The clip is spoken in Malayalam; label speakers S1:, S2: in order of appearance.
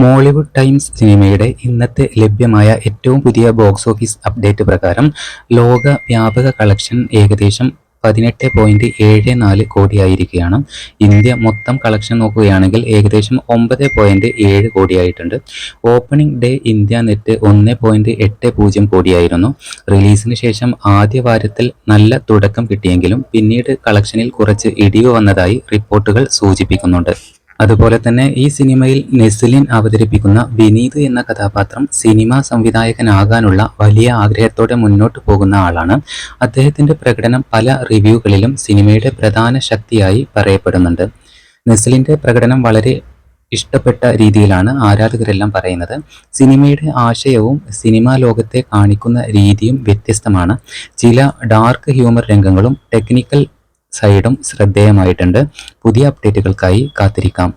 S1: മോളിവുഡ് ടൈംസ് സിനിമയുടെ ഇന്നത്തെ ലഭ്യമായ ഏറ്റവും പുതിയ ബോക്സ് ഓഫീസ് അപ്ഡേറ്റ് പ്രകാരം ലോക വ്യാപക കളക്ഷൻ ഏകദേശം 18.74 കോടിയായിരിക്കുകയാണ്. ഇന്ത്യ മൊത്തം കളക്ഷൻ നോക്കുകയാണെങ്കിൽ ഏകദേശം 9.7 കോടിയായിട്ടുണ്ട്. ഓപ്പണിംഗ് ഡേ ഇന്ത്യ നെറ്റ് 1.80 കോടിയായിരുന്നു. റിലീസിന് ശേഷം ആദ്യ വാരത്തിൽ നല്ല തുടക്കം കിട്ടിയെങ്കിലും പിന്നീട് കളക്ഷനിൽ കുറച്ച് ഇടിവ് വന്നതായി റിപ്പോർട്ടുകൾ സൂചിപ്പിക്കുന്നുണ്ട്. അതുപോലെ തന്നെ ഈ സിനിമയിൽ നെസ്ലിൻ അവതരിപ്പിക്കുന്ന വിനീത് എന്ന കഥാപാത്രം സിനിമാ സംവിധായകനാകാനുള്ള വലിയ ആഗ്രഹത്തോടെ മുന്നോട്ട് പോകുന്ന ആളാണ്. അദ്ദേഹത്തിന്റെ പ്രകടനം പല റിവ്യൂകളിലും സിനിമയുടെ പ്രധാന ശക്തിയായി പറയപ്പെടുന്നുണ്ട്. നെസ്ലിന്റെ പ്രകടനം വളരെ ഇഷ്ടപ്പെട്ട രീതിയിലാണ് ആരാധകരെല്ലാം പറയുന്നത്. സിനിമയുടെ ആശയവും സിനിമാ ലോകത്തെ കാണിക്കുന്ന രീതിയും വ്യത്യസ്തമാണ്. ചില ഡാർക്ക് ഹ്യൂമർ രംഗങ്ങളും ടെക്നിക്കൽ സൈഡും ശ്രദ്ധേയമായിട്ടുണ്ട്. പുതിയ അപ്ഡേറ്റുകൾക്കായി കാത്തിരിക്കാം.